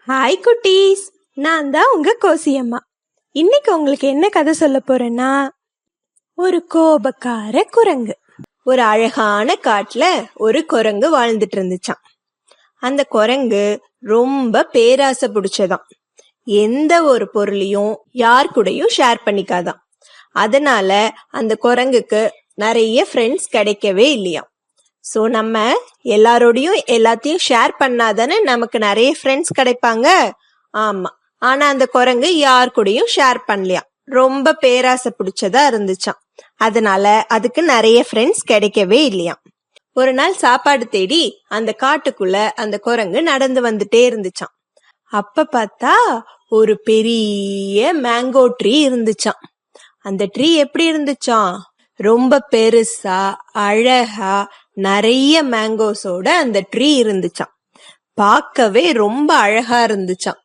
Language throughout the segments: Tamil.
ஹாய் குட்டீஸ், நான் தான் உங்க கோசியம்மா. இன்னைக்கு உங்களுக்கு என்ன கதை சொல்ல போறேன்னா, ஒரு கோபக்கார குரங்கு. ஒரு அழகான காட்டுல ஒரு குரங்கு வாழ்ந்துட்டு இருந்துச்சான். அந்த குரங்கு ரொம்ப பேராசை பிடிச்சதாம். எந்த ஒரு பொருளையும் யார் கூடயும் ஷேர் பண்ணிக்காதான். அதனால அந்த குரங்குக்கு நிறைய ஃப்ரெண்ட்ஸ் கிடைக்கவே இல்லையாம். ஸோ நம்ம எல்லாரோடையும் எல்லாத்தையும் ஷேர் பண்ணாதானே நமக்கு நிறைய ஃப்ரெண்ட்ஸ் கிடைப்பாங்க. ஆமா, ஆனா அந்த குரங்கு யார் கூடயும் ஷேர் பண்ணலையா. ரொம்ப பேராசை பிடிச்சதா இருந்துச்சாம். அதனால அதுக்கு நிறைய ஃப்ரெண்ட்ஸ் கிடைக்கவே இல்லையாம். ஒரு நாள் சாப்பாடு தேடி அந்த காட்டுக்குள்ள அந்த குரங்கு நடந்து வந்துட்டே இருந்துச்சாம். அப்ப பார்த்தா ஒரு பெரிய மேங்கோ ட்ரீ இருந்துச்சாம். அந்த ட்ரீ எப்படி இருந்துச்சாம்? ரொம்ப பெருசா அழகா நிறைய மேங்கோஸோட அந்த ட்ரீ இருந்துச்சாம். பார்க்கவே ரொம்ப அழகா இருந்துச்சாம்.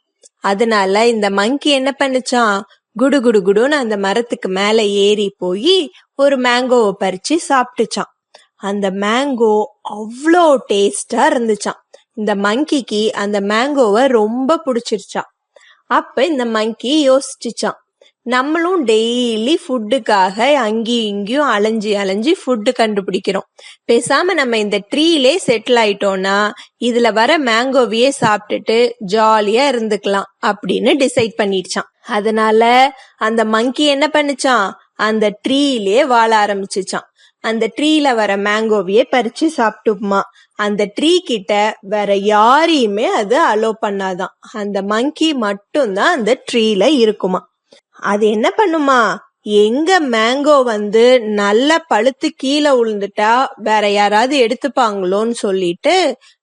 அதனால இந்த மங்கி என்ன பண்ணுச்சான், குடு குடு குடுன்னு அந்த மரத்துக்கு மேல ஏறி போய் ஒரு மேங்கோவை பறிச்சு சாப்பிட்டுச்சான். அந்த மேங்கோ அவ்வளோ டேஸ்டா இருந்துச்சான். இந்த மங்கிக்கு அந்த மேங்கோவை ரொம்ப பிடிச்சிருச்சான். அப்ப இந்த மங்கி யோசிச்சுச்சான், நம்மளும் டெய்லி ஃபுட்டுக்காக அங்கேயும் இங்கேயும் அலைஞ்சி ஃபுட்டு கண்டுபிடிக்கிறோம். பேசாம நம்ம இந்த ட்ரீலே செட்டில் ஆயிட்டோம்னா இதுல வர மேங்கோவையே சாப்பிட்டுட்டு ஜாலியா இருந்துக்கலாம் அப்படின்னு டிசைட் பண்ணிடுச்சான். அதனால அந்த மங்கி என்ன பண்ணுச்சான், அந்த ட்ரீலே வாழ ஆரம்பிச்சுச்சான். அந்த ட்ரீல வர மேங்கோவையே பறிச்சு சாப்பிட்டுமா. அந்த ட்ரீ கிட்ட வேற யாரையுமே அது அலோ பண்ணாதான். அந்த மங்கி மட்டும்தான் அந்த ட்ரீல இருக்குமா. அது என்ன பண்ணுமா, எங்க மேங்கோ நல்ல பழுத்து கீழே விழுந்துட்டா வேற யாராவது எடுத்துப்பாங்களோன்னு சொல்லிட்டு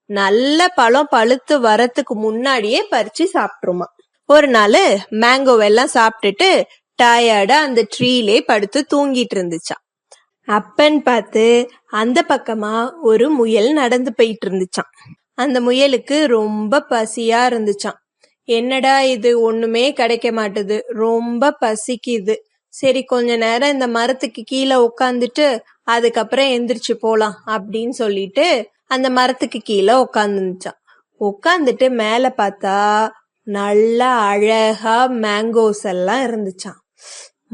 நல்ல பழம் பழுத்து வரத்துக்கு முன்னாடியே பறிச்சு சாப்பிட்டுருமா. ஒரு நாள் மேங்கோவெல்லாம் சாப்பிட்டுட்டு டயர்டா அந்த ட்ரீலே படுத்து தூங்கிட்டு இருந்துச்சா. அப்பன்னு பார்த்து அந்த பக்கமா ஒரு முயல் நடந்து போயிட்டு இருந்துச்சான். அந்த முயலுக்கு ரொம்ப பசியா இருந்துச்சான். என்னடா இது, ஒண்ணுமே கிடைக்க மாட்டுது, ரொம்ப பசிக்குது. சரி, கொஞ்ச நேரம் இந்த மரத்துக்கு கீழே உட்காந்துட்டு அதுக்கப்புறம் எந்திரிச்சு போலாம் அப்படின்னு சொல்லிட்டு அந்த மரத்துக்கு கீழே உட்காந்துச்சான். உட்காந்துட்டு மேல பார்த்தா நல்லா அழகா மேங்கோஸ் எல்லாம் இருந்துச்சான்.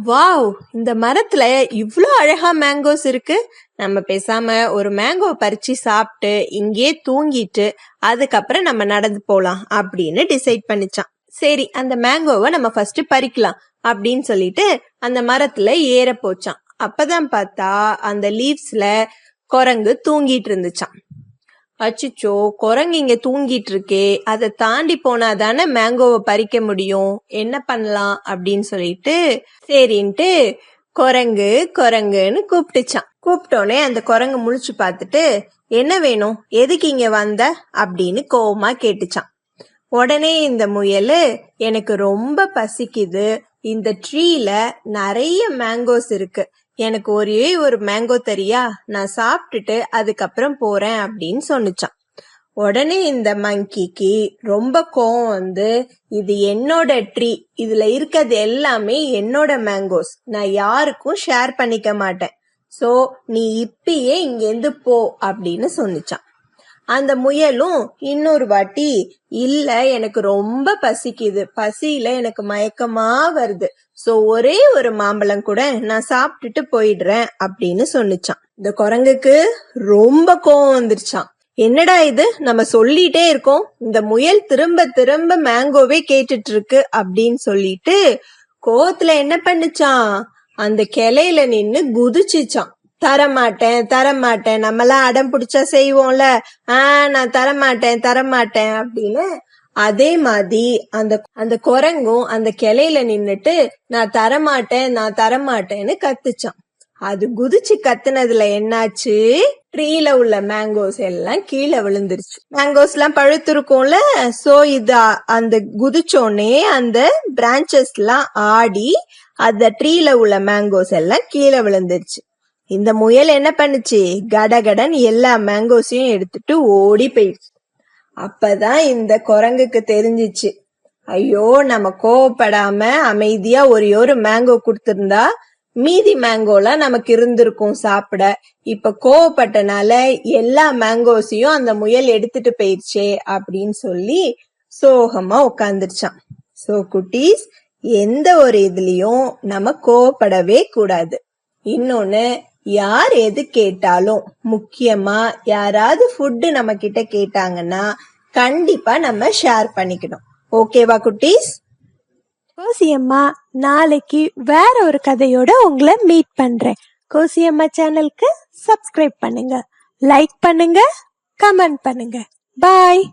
வாவ், இந்த மரத்துல இவ்ளோ அழகா மேங்கோஸ் இருக்கு. நம்ம பேசாம ஒரு மேங்கோ பறிச்சு சாப்பிட்டு இங்கே தூங்கிட்டு அதுக்கப்புறம் நம்ம நடந்து போலாம் அப்படின்னு டிசைட் பண்ணிச்சான். சரி, அந்த மேங்கோவை நம்ம ஃபர்ஸ்ட் பறிக்கலாம் அப்படின்னு சொல்லிட்டு அந்த மரத்துல ஏற போச்சான். அப்பதான் பார்த்தா அந்த லீவ்ஸ்ல குரங்கு தூங்கிட்டு இருந்துச்சான். அச்சுச்சோ, குரங்கு இங்க தூங்கிட்டு இருக்கே, அதை தாண்டி போனாதானே மேங்கோவை பறிக்க முடியும், என்ன பண்ணலாம் அப்படின்னு சொல்லிட்டு சரின்ட்டு குரங்கு குரங்குன்னு கூப்பிட்டுச்சான். கூப்பிட்டோன்னே அந்த குரங்கு முழிச்சு பார்த்துட்டு, என்ன வேணும், எதுக்கு இங்க வந்த அப்படின்னு கோவமா கேட்டுச்சான். உடனே இந்த முயல், எனக்கு ரொம்ப பசிக்குது, இந்த ட்ரீல நிறைய மேங்கோஸ் இருக்கு, எனக்கு ஒரே ஒரு மேங்கோ தரியா, நான் சாப்பிட்டுட்டு அதுக்கப்புறம் போறேன் அப்படின்னு சொன்னிச்சான். உடனே இந்த மங்கிக்கு ரொம்ப கோவம் இது என்னோட ட்ரீ, இதுல இருக்கிறது எல்லாமே என்னோட மேங்கோஸ், நான் யாருக்கும் ஷேர் பண்ணிக்க மாட்டேன், சோ நீ இப்பயே இங்கேருந்து போ அப்படின்னு சொன்னிச்சான். அந்த முயலும் இன்னொரு வாட்டி, இல்ல எனக்கு ரொம்ப பசிக்குது, பசியில எனக்கு மயக்கமா வருது, சோ ஒரே ஒரு மாம்பழம் கூட நான் சாப்பிட்டுட்டு போயிடுறேன் அப்படின்னு சொன்னிச்சான். இந்த குரங்குக்கு ரொம்ப கோவம் வந்துருச்சான். என்னடா இது, நம்ம சொல்லிட்டே இருக்கோம், இந்த முயல் திரும்ப திரும்ப மேங்கோவே கேட்டுட்டு இருக்கு அப்படின்னு சொல்லிட்டு கோவத்துல என்ன பண்ணுச்சான், அந்த கிளையில நின்னு குதிச்சுச்சான். தரமாட்டேன், நம்மளாம் அடம் பிடிச்சா செய்வோம்ல, நான் தரமாட்டேன் அப்படின்னு. அதே மாதிரி அந்த குரங்கும் அந்த கிளையில நின்னுட்டு நான் தரமாட்டேன்னு கத்துச்சான். அது குதிச்சு கத்துனதுல என்னாச்சு, ட்ரீல உள்ள மேங்கோஸ் எல்லாம் கீழே விழுந்துருச்சு. மேங்கோஸ் எல்லாம் பழுத்திருக்கும்ல, சோ இது அந்த குதிச்சோடனே அந்த பிரான்சஸ் எல்லாம் ஆடி அந்த ட்ரீல உள்ள மேங்கோஸ் எல்லாம் கீழே விழுந்துருச்சு. இந்த முயல் என்ன பண்ணுச்சு, கடகடன் எல்லா மேங்கோஸையும் எடுத்துட்டு ஓடி போயிடுச்சு. அப்பதான் இந்த குரங்குக்கு தெரிஞ்சிச்சு, ஐயோ, நம்ம கோவப்படாம அமைதியா ஒரு மேங்கோ கொடுத்திருந்தா மீதி மேங்கோலாம் நமக்கு இருந்திருக்கும் சாப்பிட, இப்ப கோவப்பட்டனால எல்லா மேங்கோஸையும் அந்த முயல் எடுத்துட்டு போயிடுச்சே அப்படின்னு சொல்லி சோகமா உட்காந்துருச்சான். சோ குட்டீஸ், எந்த ஒரு இதுலயும் நம்ம கோவப்படவே கூடாது. இன்னொன்னு, யார் எது கேட்டாலும், முக்கியமா யாராவது ஃபுட்டு நம்ம கிட்ட கேட்டாங்கன்னா கண்டிப்பா நம்ம ஷேர் பண்ணிக்கணும். ஓகேவா குட்டீஸ்? கோசியம்மா, நாளைக்கு வேற ஒரு கதையோட உங்களை மீட் பண்றேன். கோசியம்மா சேனலுக்கு சப்ஸ்கிரைப் பண்ணுங்க, லைக் பண்ணுங்க, கமெண்ட் பண்ணுங்க. பாய்.